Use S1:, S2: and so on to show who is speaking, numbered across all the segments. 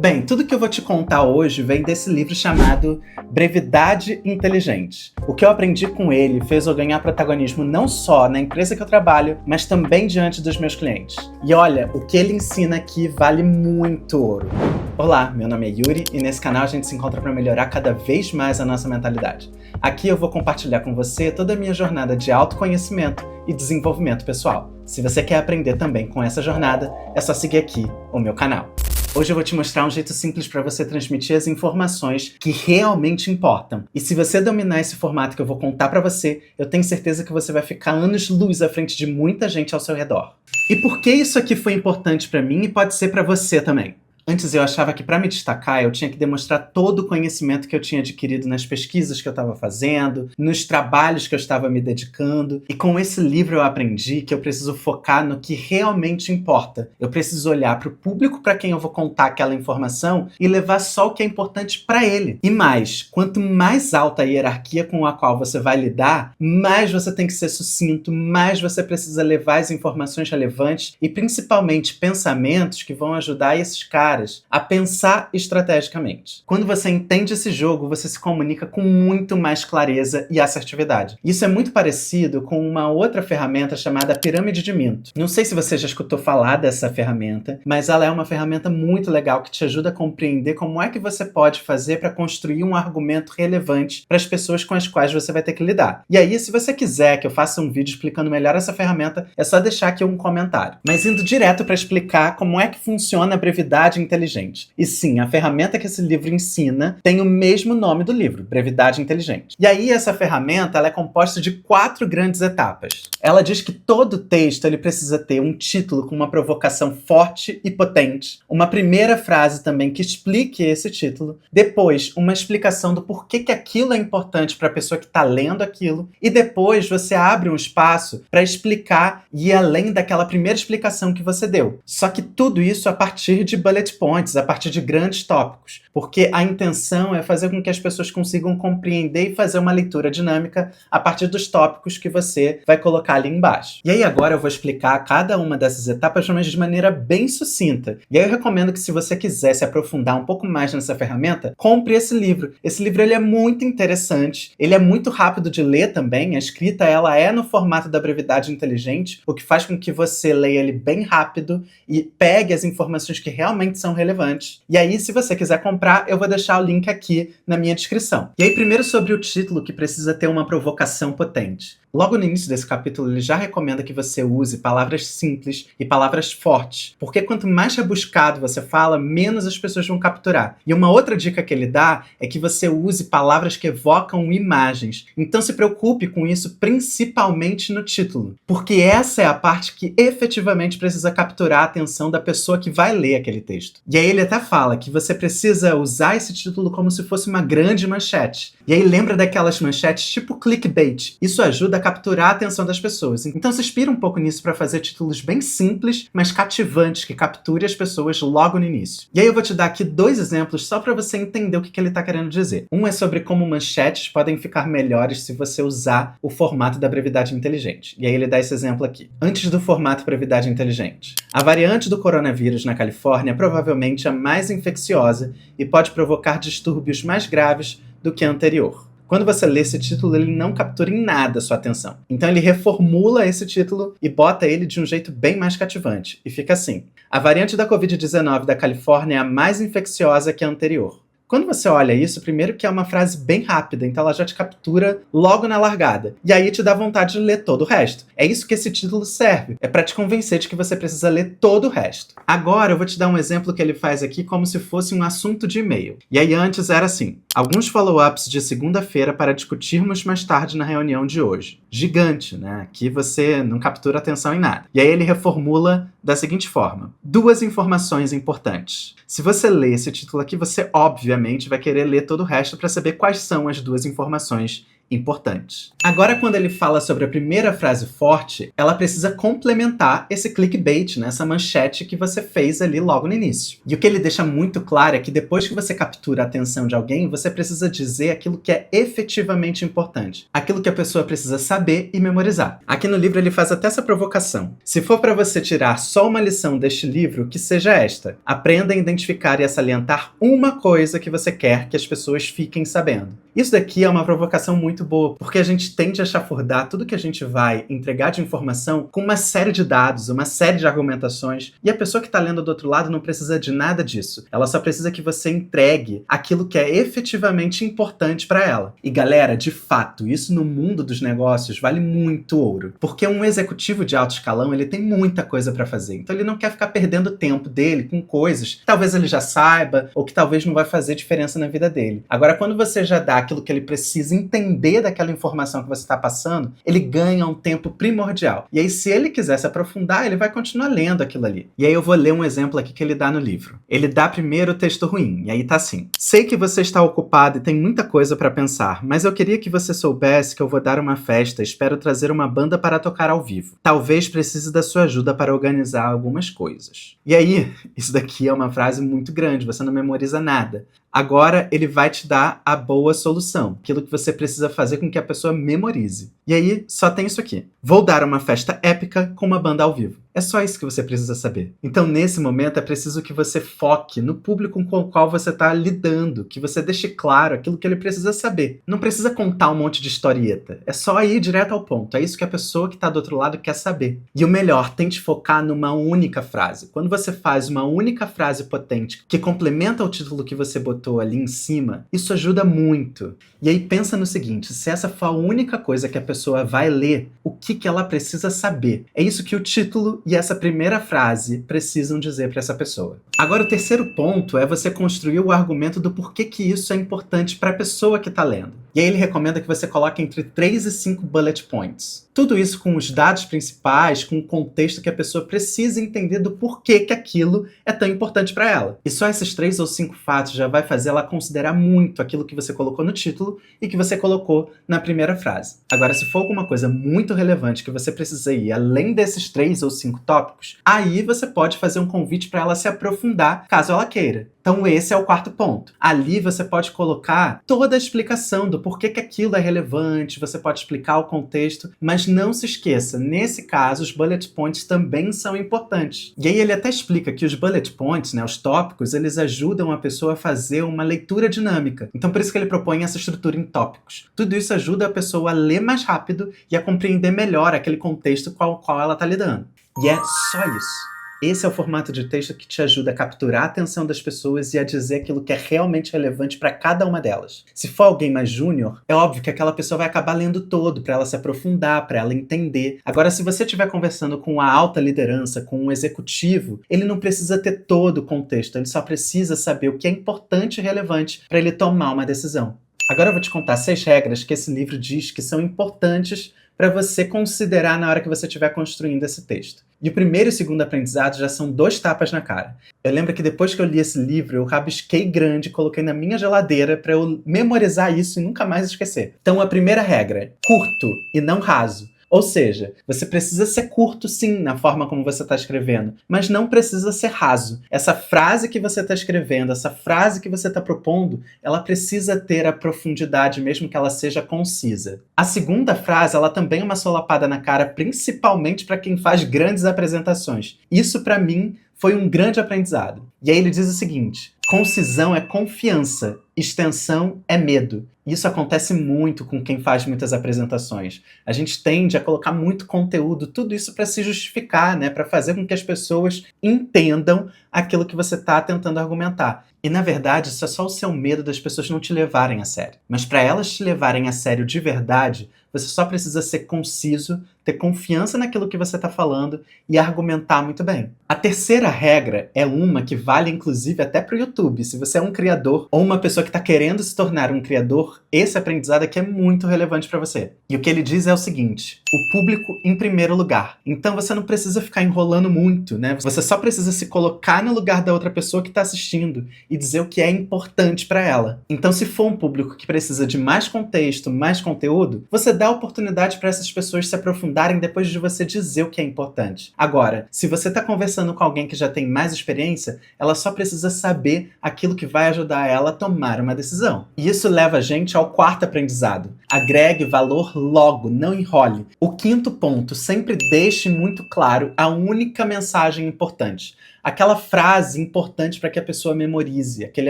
S1: Bem, tudo que eu vou te contar hoje vem desse livro chamado Brevidade Inteligente. O que eu aprendi com ele fez eu ganhar protagonismo não só na empresa que eu trabalho, mas também diante dos meus clientes. E olha, o que ele ensina aqui vale muito ouro. Olá, meu nome é Yuri e nesse canal a gente se encontra para melhorar cada vez mais a nossa mentalidade. Aqui eu vou compartilhar com você toda a minha jornada de autoconhecimento e desenvolvimento pessoal. Se você quer aprender também com essa jornada, é só seguir aqui o meu canal. Hoje eu vou te mostrar um jeito simples para você transmitir as informações que realmente importam. E se você dominar esse formato que eu vou contar para você, eu tenho certeza que você vai ficar anos-luz à frente de muita gente ao seu redor. E por que isso aqui foi importante para mim e pode ser para você também? Antes eu achava que para me destacar eu tinha que demonstrar todo o conhecimento que eu tinha adquirido nas pesquisas que eu estava fazendo, nos trabalhos que eu estava me dedicando. E com esse livro eu aprendi que eu preciso focar no que realmente importa. Eu preciso olhar para o público para quem eu vou contar aquela informação e levar só o que é importante para ele. E mais, quanto mais alta a hierarquia com a qual você vai lidar, mais você tem que ser sucinto, mais você precisa levar as informações relevantes e principalmente pensamentos que vão ajudar esses caras a pensar estrategicamente. Quando você entende esse jogo, você se comunica com muito mais clareza e assertividade. Isso é muito parecido com uma outra ferramenta chamada Pirâmide de Minto. Não sei se você já escutou falar dessa ferramenta, mas ela é uma ferramenta muito legal que te ajuda a compreender como é que você pode fazer para construir um argumento relevante para as pessoas com as quais você vai ter que lidar. E aí, se você quiser que eu faça um vídeo explicando melhor essa ferramenta, é só deixar aqui um comentário. Mas indo direto para explicar como é que funciona a brevidade inteligente. E sim, a ferramenta que esse livro ensina tem o mesmo nome do livro, Brevidade Inteligente. E aí essa ferramenta ela é composta de 4 grandes etapas. Ela diz que todo texto ele precisa ter um título com uma provocação forte e potente, uma primeira frase também que explique esse título, depois uma explicação do porquê que aquilo é importante para a pessoa que está lendo aquilo, e depois você abre um espaço para explicar e ir além daquela primeira explicação que você deu. Só que tudo isso a partir de bullet points, a partir de grandes tópicos, porque a intenção é fazer com que as pessoas consigam compreender e fazer uma leitura dinâmica a partir dos tópicos que você vai colocar ali embaixo. E aí agora eu vou explicar cada uma dessas etapas, mas de maneira bem sucinta. E aí eu recomendo que se você quiser se aprofundar um pouco mais nessa ferramenta, compre esse livro. Esse livro ele é muito interessante, ele é muito rápido de ler também, a escrita ela é no formato da brevidade inteligente, o que faz com que você leia ele bem rápido e pegue as informações que realmente são relevantes. E aí, se você quiser comprar, eu vou deixar o link aqui na minha descrição. E aí, primeiro sobre o título, que precisa ter uma provocação potente. Logo no início desse capítulo, ele já recomenda que você use palavras simples e palavras fortes, porque quanto mais rebuscado você fala, menos as pessoas vão capturar. E uma outra dica que ele dá é que você use palavras que evocam imagens. Então se preocupe com isso, principalmente no título, porque essa é a parte que efetivamente precisa capturar a atenção da pessoa que vai ler aquele texto. E aí ele até fala que você precisa usar esse título como se fosse uma grande manchete. E aí lembra daquelas manchetes tipo clickbait. Isso ajuda a capturar a atenção das pessoas. Então se inspira um pouco nisso para fazer títulos bem simples, mas cativantes, que capture as pessoas logo no início. E aí eu vou te dar aqui 2 exemplos só para você entender o que ele está querendo dizer. Um é sobre como manchetes podem ficar melhores se você usar o formato da brevidade inteligente. E aí ele dá esse exemplo aqui. Antes do formato brevidade inteligente. A variante do coronavírus na Califórnia é provavelmente a mais infecciosa e pode provocar distúrbios mais graves do que a anterior. Quando você lê esse título, ele não captura em nada a sua atenção. Então ele reformula esse título e bota ele de um jeito bem mais cativante. E fica assim: a variante da Covid-19 da Califórnia é a mais infecciosa que a anterior. Quando você olha isso, primeiro que é uma frase bem rápida, então ela já te captura logo na largada. E aí te dá vontade de ler todo o resto. É isso que esse título serve. É para te convencer de que você precisa ler todo o resto. Agora eu vou te dar um exemplo que ele faz aqui como se fosse um assunto de e-mail. E aí antes era assim: alguns follow-ups de segunda-feira para discutirmos mais tarde na reunião de hoje. Gigante, né? Aqui você não captura atenção em nada. E aí ele reformula da seguinte forma: 2 informações importantes. Se você ler esse título aqui, você obviamente vai querer ler todo o resto para saber quais são as 2 informações importante. Agora, quando ele fala sobre a primeira frase forte, ela precisa complementar esse clickbait, né? Essa manchete que você fez ali logo no início. E o que ele deixa muito claro é que depois que você captura a atenção de alguém, você precisa dizer aquilo que é efetivamente importante. Aquilo que a pessoa precisa saber e memorizar. Aqui no livro ele faz até essa provocação. Se for para você tirar só uma lição deste livro, que seja esta. Aprenda a identificar e a salientar uma coisa que você quer que as pessoas fiquem sabendo. Isso daqui é uma provocação muito boa, porque a gente tende a chafurdar tudo que a gente vai entregar de informação com uma série de dados, uma série de argumentações, e a pessoa que está lendo do outro lado não precisa de nada disso. Ela só precisa que você entregue aquilo que é efetivamente importante para ela. E galera, de fato, isso no mundo dos negócios vale muito ouro, porque um executivo de alto escalão, ele tem muita coisa para fazer, então ele não quer ficar perdendo tempo dele com coisas que talvez ele já saiba, ou que talvez não vai fazer diferença na vida dele. Agora, quando você já dá aquilo que ele precisa entender daquela informação que você está passando, ele ganha um tempo primordial. E aí, se ele quiser se aprofundar, ele vai continuar lendo aquilo ali. E aí eu vou ler um exemplo aqui que ele dá no livro. Ele dá primeiro o texto ruim, e aí tá assim. Sei que você está ocupado e tem muita coisa para pensar, mas eu queria que você soubesse que eu vou dar uma festa, espero trazer uma banda para tocar ao vivo. Talvez precise da sua ajuda para organizar algumas coisas. E aí, isso daqui é uma frase muito grande, você não memoriza nada. Agora ele vai te dar a boa solução, aquilo que você precisa fazer com que a pessoa memorize. E aí, só tem isso aqui. Vou dar uma festa épica com uma banda ao vivo. É só isso que você precisa saber. Então, nesse momento, é preciso que você foque no público com o qual você está lidando, que você deixe claro aquilo que ele precisa saber. Não precisa contar um monte de historieta. É só ir direto ao ponto. É isso que a pessoa que está do outro lado quer saber. E o melhor, tente focar numa única frase. Quando você faz uma única frase potente que complementa o título que você botou ali em cima, isso ajuda muito. E aí pensa no seguinte, se essa for a única coisa que a pessoa vai ler, o que ela precisa saber? É isso que o título e essa primeira frase precisam dizer para essa pessoa. Agora, o terceiro ponto é você construir o argumento do porquê que isso é importante para a pessoa que está lendo. E aí ele recomenda que você coloque entre 3 e 5 bullet points. Tudo isso com os dados principais, com o contexto que a pessoa precisa entender do porquê que aquilo é tão importante para ela. E só esses 3 ou 5 fatos já vai fazer ela considerar muito aquilo que você colocou no título e que você colocou na primeira frase. Agora, se for alguma coisa muito relevante que você precisa ir além desses 3 ou 5 tópicos, aí você pode fazer um convite para ela se aprofundar, caso ela queira. Então esse é o quarto ponto. Ali você pode colocar toda a explicação do porquê que aquilo é relevante, você pode explicar o contexto, mas não se esqueça, nesse caso os bullet points também são importantes. E aí ele até explica que os bullet points, né, os tópicos, eles ajudam a pessoa a fazer uma leitura dinâmica. Então por isso que ele propõe essa estrutura em tópicos. Tudo isso ajuda a pessoa a ler mais rápido e a compreender melhor aquele contexto com o qual ela está lidando. E é só isso. Esse é o formato de texto que te ajuda a capturar a atenção das pessoas e a dizer aquilo que é realmente relevante para cada uma delas. Se for alguém mais júnior, é óbvio que aquela pessoa vai acabar lendo todo, para ela se aprofundar, para ela entender. Agora, se você estiver conversando com a alta liderança, com um executivo, ele não precisa ter todo o contexto, ele só precisa saber o que é importante e relevante para ele tomar uma decisão. Agora eu vou te contar 6 regras que esse livro diz que são importantes para você considerar na hora que você estiver construindo esse texto. E o primeiro e o segundo aprendizado já são 2 tapas na cara. Eu lembro que depois que eu li esse livro, eu rabisquei grande, coloquei na minha geladeira para eu memorizar isso e nunca mais esquecer. Então a primeira regra, curto e não raso. Ou seja, você precisa ser curto sim na forma como você está escrevendo, mas não precisa ser raso. Essa frase que você está escrevendo, essa frase que você está propondo, ela precisa ter a profundidade mesmo que ela seja concisa. A segunda frase, ela também é uma solapada na cara, principalmente para quem faz grandes apresentações. Isso para mim foi um grande aprendizado. E aí ele diz o seguinte: concisão é confiança, extensão é medo. Isso acontece muito com quem faz muitas apresentações. A gente tende a colocar muito conteúdo, tudo isso para se justificar, né? Para fazer com que as pessoas entendam aquilo que você está tentando argumentar. E na verdade, isso é só o seu medo das pessoas não te levarem a sério. Mas para elas te levarem a sério de verdade, você só precisa ser conciso, ter confiança naquilo que você está falando e argumentar muito bem. A terceira regra é uma que vale inclusive até para o YouTube. YouTube, se você é um criador ou uma pessoa que está querendo se tornar um criador, esse aprendizado aqui é muito relevante para você. E o que ele diz é o seguinte: o público em primeiro lugar. Então você não precisa ficar enrolando muito, né? Você só precisa se colocar no lugar da outra pessoa que está assistindo e dizer o que é importante para ela. Então, se for um público que precisa de mais contexto, mais conteúdo, você dá oportunidade para essas pessoas se aprofundarem depois de você dizer o que é importante. Agora, se você está conversando com alguém que já tem mais experiência, ela só precisa saber aquilo que vai ajudar ela a tomar uma decisão. E isso leva a gente ao quarto aprendizado. Agregue valor logo, não enrole. O quinto ponto: sempre deixe muito claro a única mensagem importante. Aquela frase importante para que a pessoa memorize, aquele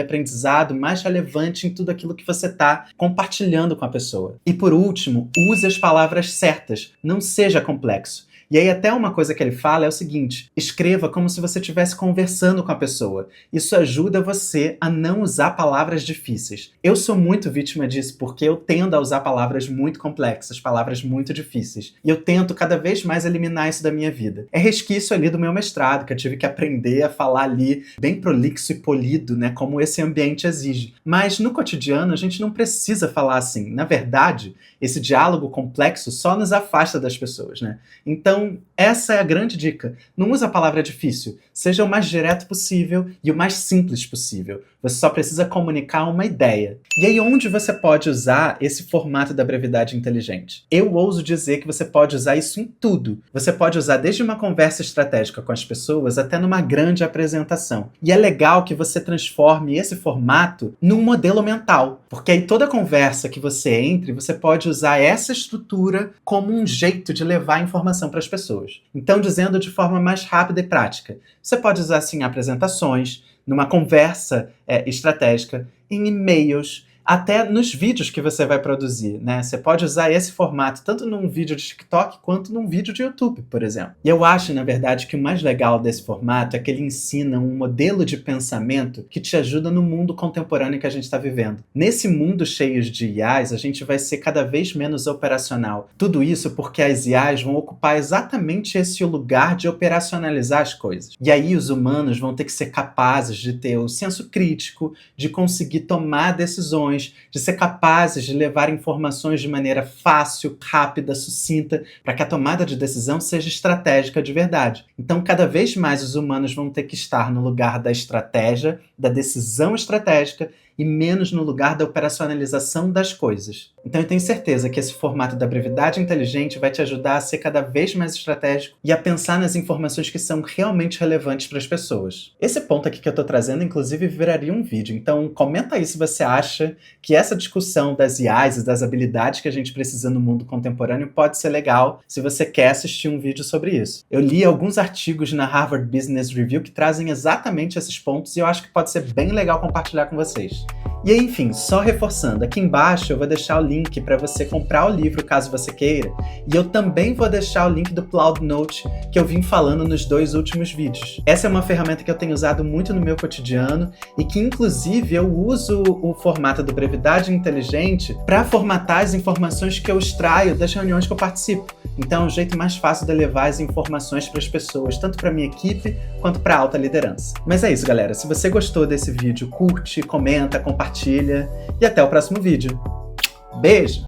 S1: aprendizado mais relevante em tudo aquilo que você está compartilhando com a pessoa. E por último, use as palavras certas, não seja complexo. E aí até uma coisa que ele fala é o seguinte: escreva como se você estivesse conversando com a pessoa. Isso ajuda você a não usar palavras difíceis. Eu sou muito vítima disso porque eu tendo a usar palavras muito complexas, palavras muito difíceis. E eu tento cada vez mais eliminar isso da minha vida. É resquício ali do meu mestrado, que eu tive que aprender a falar ali bem prolixo e polido, né, como esse ambiente exige. Mas no cotidiano a gente não precisa falar assim. Na verdade, esse diálogo complexo só nos afasta das pessoas, né? Então, essa é a grande dica. Não use a palavra difícil. Seja o mais direto possível e o mais simples possível. Você só precisa comunicar uma ideia. E aí, onde você pode usar esse formato da brevidade inteligente? Eu ouso dizer que você pode usar isso em tudo. Você pode usar desde uma conversa estratégica com as pessoas até numa grande apresentação. E é legal que você transforme esse formato num modelo mental. Porque aí toda conversa que você entre, você pode usar essa estrutura como um jeito de levar a informação para as pessoas. Então, dizendo de forma mais rápida e prática, você pode usar assim apresentações, numa conversa estratégica, em e-mails, até nos vídeos que você vai produzir, né? Você pode usar esse formato tanto num vídeo de TikTok quanto num vídeo de YouTube, por exemplo. E eu acho, na verdade, que o mais legal desse formato é que ele ensina um modelo de pensamento que te ajuda no mundo contemporâneo que a gente está vivendo. Nesse mundo cheio de IAs, a gente vai ser cada vez menos operacional. Tudo isso porque as IAs vão ocupar exatamente esse lugar de operacionalizar as coisas. E aí os humanos vão ter que ser capazes de ter o senso crítico, de conseguir tomar decisões, de ser capazes de levar informações de maneira fácil, rápida, sucinta, para que a tomada de decisão seja estratégica de verdade. Então, cada vez mais os humanos vão ter que estar no lugar da estratégia, da decisão estratégica, e menos no lugar da operacionalização das coisas. Então eu tenho certeza que esse formato da brevidade inteligente vai te ajudar a ser cada vez mais estratégico e a pensar nas informações que são realmente relevantes para as pessoas. Esse ponto aqui que eu estou trazendo, inclusive, viraria um vídeo. Então comenta aí se você acha que essa discussão das IAs e das habilidades que a gente precisa no mundo contemporâneo pode ser legal, se você quer assistir um vídeo sobre isso. Eu li alguns artigos na Harvard Business Review que trazem exatamente esses pontos e eu acho que pode ser bem legal compartilhar com vocês. E aí, enfim, só reforçando, aqui embaixo eu vou deixar o link para você comprar o livro caso você queira, e eu também vou deixar o link do Cloud Note que eu vim falando nos 2 últimos vídeos. Essa é uma ferramenta que eu tenho usado muito no meu cotidiano e que inclusive eu uso o formato do Brevidade Inteligente para formatar as informações que eu extraio das reuniões que eu participo. Então é um jeito mais fácil de levar as informações para as pessoas, tanto para minha equipe quanto para a alta liderança. Mas é isso, galera. Se você gostou desse vídeo, curte, comenta, compartilha e até o próximo vídeo. Beijo!